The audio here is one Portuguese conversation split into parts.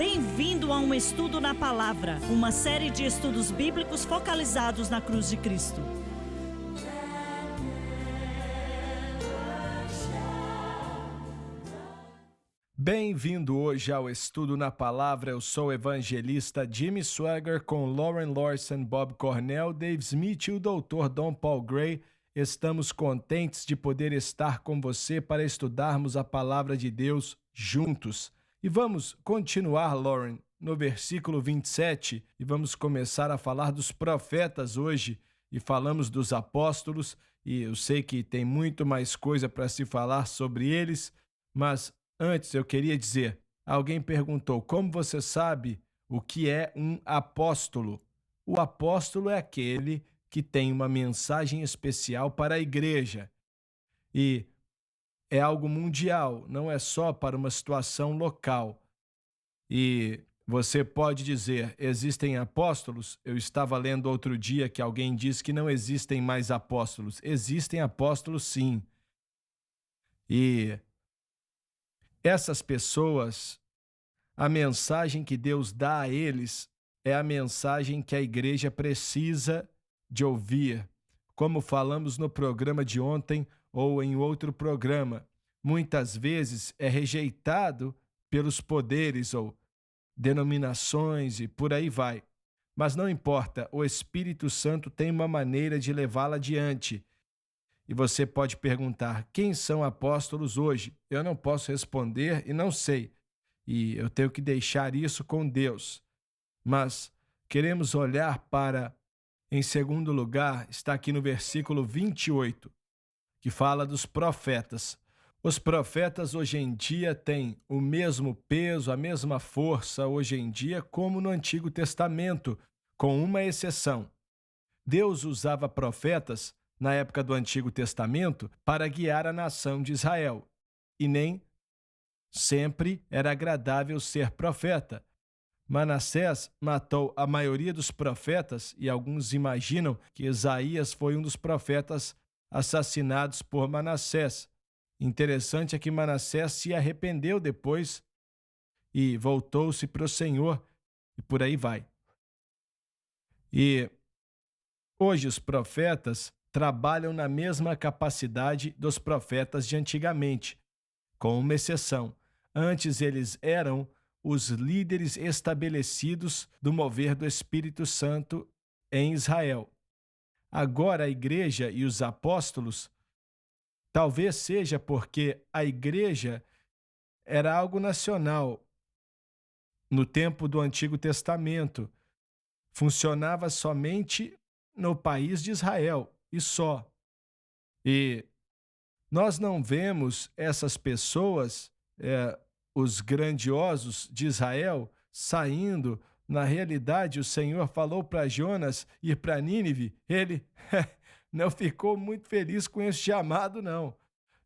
Bem-vindo a um estudo na palavra, uma série de estudos bíblicos focalizados na cruz de Cristo. Bem-vindo hoje ao Estudo na Palavra. Eu sou o evangelista Jimmy Swaggart com Lauren Lawson, Bob Cornell, Dave Smith e o Dr. Don Paul Gray. Estamos contentes de poder estar com você para estudarmos a Palavra de Deus juntos. E vamos continuar, Lauren, no versículo 27 e vamos começar a falar dos profetas hoje. E falamos dos apóstolos e eu sei que tem muito mais coisa para se falar sobre eles, mas antes, eu queria dizer, alguém perguntou, como você sabe o que é um apóstolo? O apóstolo é aquele que tem uma mensagem especial para a igreja. E é algo mundial, não é só para uma situação local. E você pode dizer, existem apóstolos? Eu estava lendo outro dia que alguém disse que não existem mais apóstolos. Existem apóstolos, sim. E essas pessoas, a mensagem que Deus dá a eles é a mensagem que a igreja precisa de ouvir. Como falamos no programa de ontem ou em outro programa, muitas vezes é rejeitado pelos poderes ou denominações e por aí vai. Mas não importa, o Espírito Santo tem uma maneira de levá-la adiante. E você pode perguntar, quem são apóstolos hoje? Eu não posso responder e não sei. E eu tenho que deixar isso com Deus. Mas queremos olhar para, em segundo lugar, está aqui no versículo 28, que fala dos profetas. Os profetas hoje em dia têm o mesmo peso, a mesma força hoje em dia como no Antigo Testamento, com uma exceção. Deus usava profetas na época do Antigo Testamento, para guiar a nação de Israel. E nem sempre era agradável ser profeta. Manassés matou a maioria dos profetas e alguns imaginam que Isaías foi um dos profetas assassinados por Manassés. Interessante é que Manassés se arrependeu depois e voltou-se para o Senhor e por aí vai. E hoje os profetas trabalham na mesma capacidade dos profetas de antigamente, com uma exceção. Antes eles eram os líderes estabelecidos do mover do Espírito Santo em Israel. Agora a igreja e os apóstolos, talvez seja porque a igreja era algo nacional. No tempo do Antigo Testamento, funcionava somente no país de Israel. E só. E nós não vemos essas pessoas, os grandiosos de Israel, saindo. Na realidade, o Senhor falou para Jonas ir para Nínive. Ele não ficou muito feliz com esse chamado, não.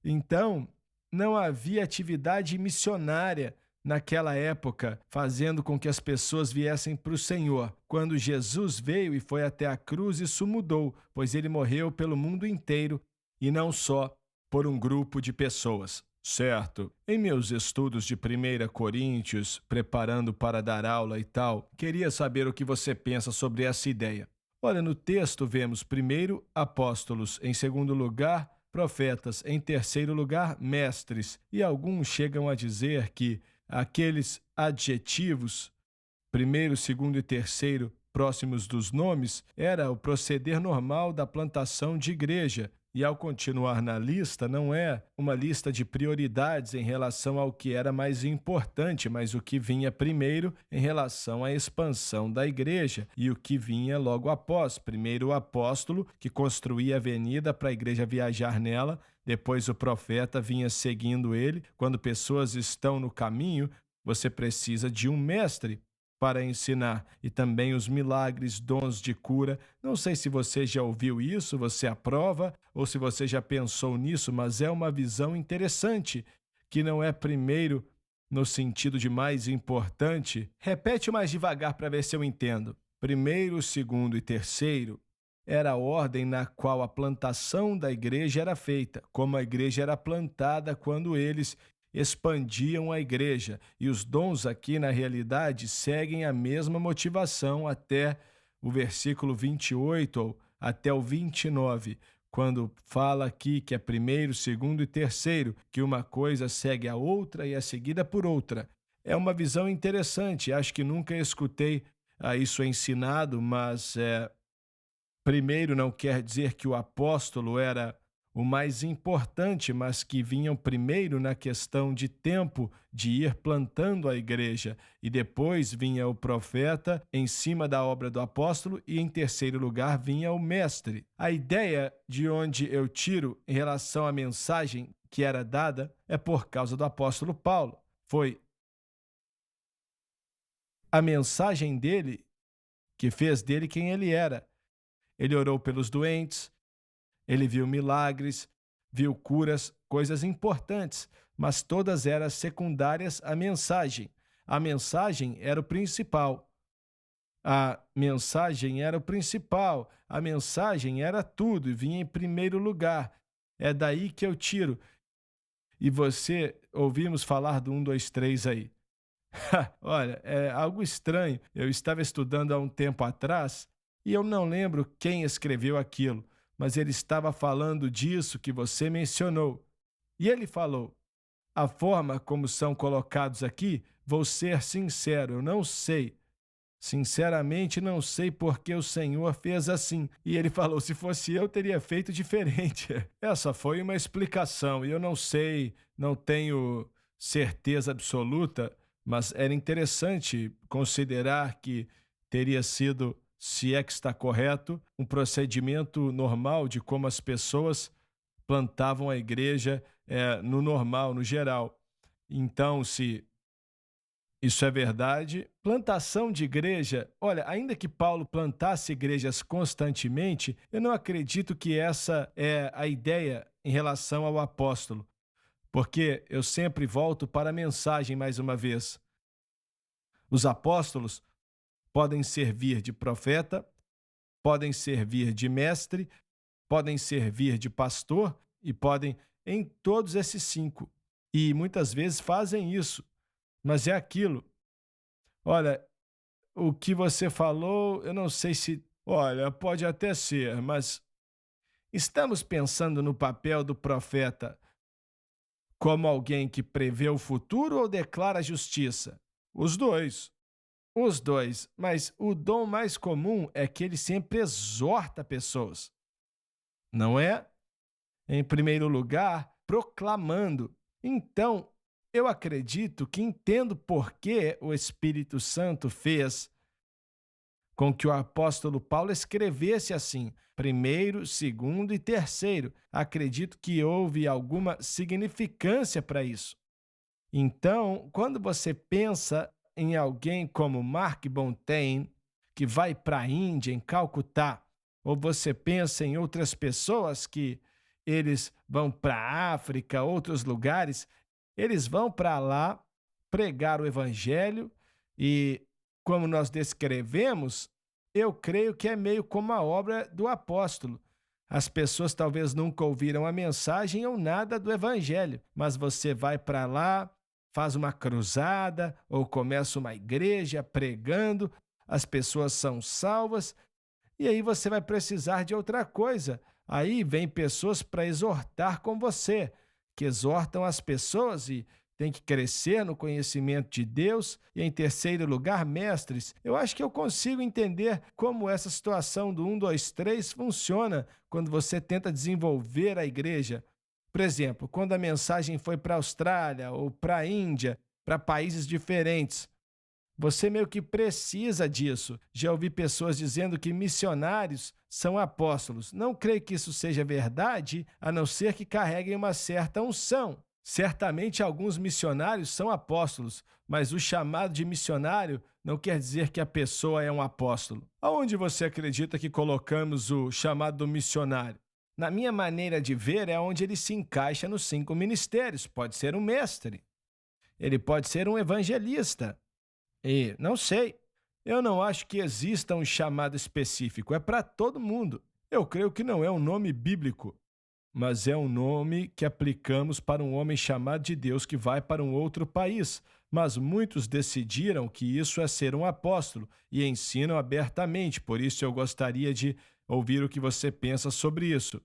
Então, não havia atividade missionária naquela época, fazendo com que as pessoas viessem para o Senhor. Quando Jesus veio e foi até a cruz, isso mudou, pois ele morreu pelo mundo inteiro e não só por um grupo de pessoas. Certo. Em meus estudos de 1 Coríntios, preparando para dar aula e tal, queria saber o que você pensa sobre essa ideia. Olha, no texto vemos primeiro apóstolos, em segundo lugar profetas, em terceiro lugar mestres, e alguns chegam a dizer que aqueles adjetivos, primeiro, segundo e terceiro, próximos dos nomes, era o proceder normal da plantação de igreja. E ao continuar na lista, não é uma lista de prioridades em relação ao que era mais importante, mas o que vinha primeiro em relação à expansão da igreja e o que vinha logo após. Primeiro o apóstolo, que construía a avenida para a igreja viajar nela, depois o profeta vinha seguindo ele. Quando pessoas estão no caminho, você precisa de um mestre para ensinar, e também os milagres, dons de cura. Não sei se você já ouviu isso, você aprova, ou se você já pensou nisso, mas é uma visão interessante, que não é primeiro no sentido de mais importante. Repete mais devagar para ver se eu entendo. Primeiro, segundo e terceiro era a ordem na qual a plantação da igreja era feita, como a igreja era plantada quando eles expandiam a igreja. E os dons aqui, na realidade, seguem a mesma motivação até o versículo 28 ou até o 29, quando fala aqui que é primeiro, segundo e terceiro, que uma coisa segue a outra e é seguida por outra. É uma visão interessante, acho que nunca escutei isso ensinado, mas primeiro não quer dizer que o apóstolo era o mais importante, mas que vinham primeiro na questão de tempo de ir plantando a igreja, e depois vinha o profeta em cima da obra do apóstolo, e em terceiro lugar vinha o mestre. A ideia de onde eu tiro em relação à mensagem que era dada é por causa do apóstolo Paulo. Foi a mensagem dele que fez dele quem ele era. Ele orou pelos doentes, ele viu milagres, viu curas, coisas importantes, mas todas eram secundárias à mensagem. A mensagem era o principal. A mensagem era o principal. A mensagem era tudo e vinha em primeiro lugar. É daí que eu tiro. E você, ouvimos falar do 1, 2, 3 aí. Olha, é algo estranho. Eu estava estudando há um tempo atrás e eu não lembro quem escreveu aquilo, mas ele estava falando disso que você mencionou. E ele falou: a forma como são colocados aqui, vou ser sincero, eu não sei. Sinceramente, não sei por que o Senhor fez assim. E ele falou: se fosse eu, teria feito diferente. Essa foi uma explicação, e eu não sei, não tenho certeza absoluta, mas era interessante considerar que teria sido, se é que está correto, um procedimento normal de como as pessoas plantavam a igreja no normal, no geral. Então, se isso é verdade, plantação de igreja, olha, ainda que Paulo plantasse igrejas constantemente, eu não acredito que essa é a ideia em relação ao apóstolo, porque eu sempre volto para a mensagem mais uma vez. Os apóstolos podem servir de profeta, podem servir de mestre, podem servir de pastor e podem em todos esses 5. E muitas vezes fazem isso, mas é aquilo. Olha, o que você falou, eu não sei se... Olha, pode até ser, mas estamos pensando no papel do profeta como alguém que prevê o futuro ou declara a justiça? Os dois. Os dois, mas o dom mais comum é que ele sempre exorta pessoas, não é? Em primeiro lugar, proclamando. Então, eu acredito que entendo por que o Espírito Santo fez com que o apóstolo Paulo escrevesse assim, primeiro, segundo e terceiro. Acredito que houve alguma significância para isso. Então, quando você pensa em alguém como Mark Bontaine, que vai para a Índia, em Calcutá, ou você pensa em outras pessoas que eles vão para a África, outros lugares, eles vão para lá pregar o evangelho e, como nós descrevemos, eu creio que é meio como a obra do apóstolo. As pessoas talvez nunca ouviram a mensagem ou nada do evangelho, mas você vai para lá, faz uma cruzada ou começa uma igreja pregando, as pessoas são salvas e aí você vai precisar de outra coisa. Aí vem pessoas para exortar com você, que exortam as pessoas e tem que crescer no conhecimento de Deus. E em terceiro lugar, mestres. Eu acho que eu consigo entender como essa situação do 1, 2, 3 funciona quando você tenta desenvolver a igreja. Por exemplo, quando a mensagem foi para a Austrália ou para a Índia, para países diferentes, você meio que precisa disso. Já ouvi pessoas dizendo que missionários são apóstolos. Não creio que isso seja verdade, a não ser que carreguem uma certa unção. Certamente alguns missionários são apóstolos, mas o chamado de missionário não quer dizer que a pessoa é um apóstolo. Aonde você acredita que colocamos o chamado do missionário? Na minha maneira de ver, é onde ele se encaixa nos 5 ministérios. Pode ser um mestre, ele pode ser um evangelista. E não sei, eu não acho que exista um chamado específico, é para todo mundo. Eu creio que não é um nome bíblico. mas é um nome que aplicamos para um homem chamado de Deus que vai para um outro país. Mas muitos decidiram que isso é ser um apóstolo e ensinam abertamente, por isso eu gostaria de ouvir o que você pensa sobre isso.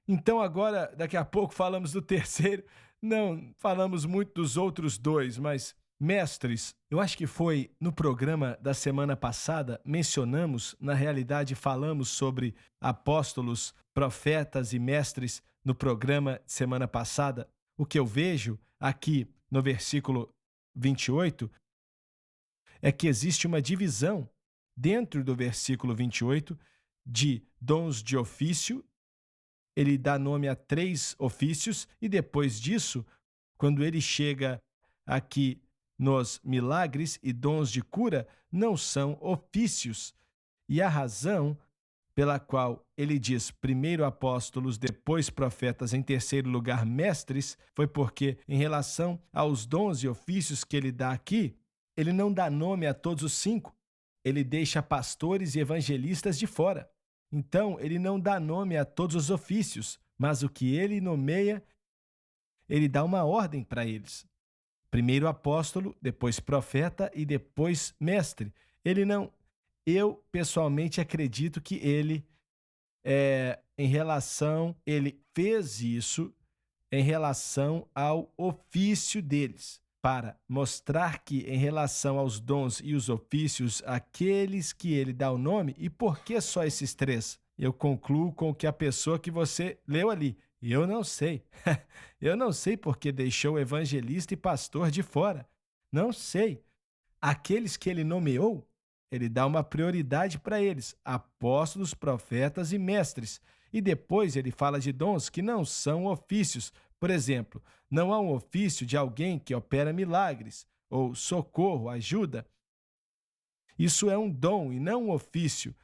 Então agora, daqui a pouco falamos do terceiro, não falamos muito dos outros dois, mas mestres, eu acho que foi no programa da semana passada, mencionamos, na realidade falamos sobre apóstolos, profetas e mestres no programa de semana passada. O que eu vejo aqui no versículo 28 é que existe uma divisão dentro do versículo 28 de dons de ofício. Ele dá nome a 3 ofícios e depois disso, quando ele chega aqui nos milagres e dons de cura, não são ofícios. E a razão pela qual ele diz primeiro apóstolos, depois profetas, em terceiro lugar mestres, foi porque, em relação aos dons e ofícios que ele dá aqui, ele não dá nome a todos os 5. Ele deixa pastores e evangelistas de fora. Então, ele não dá nome a todos os ofícios, mas o que ele nomeia, ele dá uma ordem para eles. Primeiro apóstolo, depois profeta e depois mestre. Ele não... Eu, pessoalmente, acredito que ele, ele fez isso em relação ao ofício deles, para mostrar que, em relação aos dons e os ofícios, aqueles que ele dá o nome, e por que só esses 3? Eu concluo com que a pessoa que você leu ali, eu não sei. Eu não sei porque deixou evangelista e pastor de fora. Não sei. Aqueles que ele nomeou, ele dá uma prioridade para eles, apóstolos, profetas e mestres. E depois ele fala de dons que não são ofícios. Por exemplo, não há um ofício de alguém que opera milagres, ou socorro, ajuda. Isso é um dom e não um ofício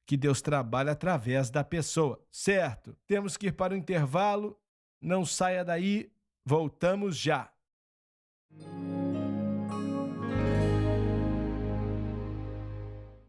que Deus trabalha através da pessoa. Certo, temos que ir para o intervalo. Não saia daí, voltamos já.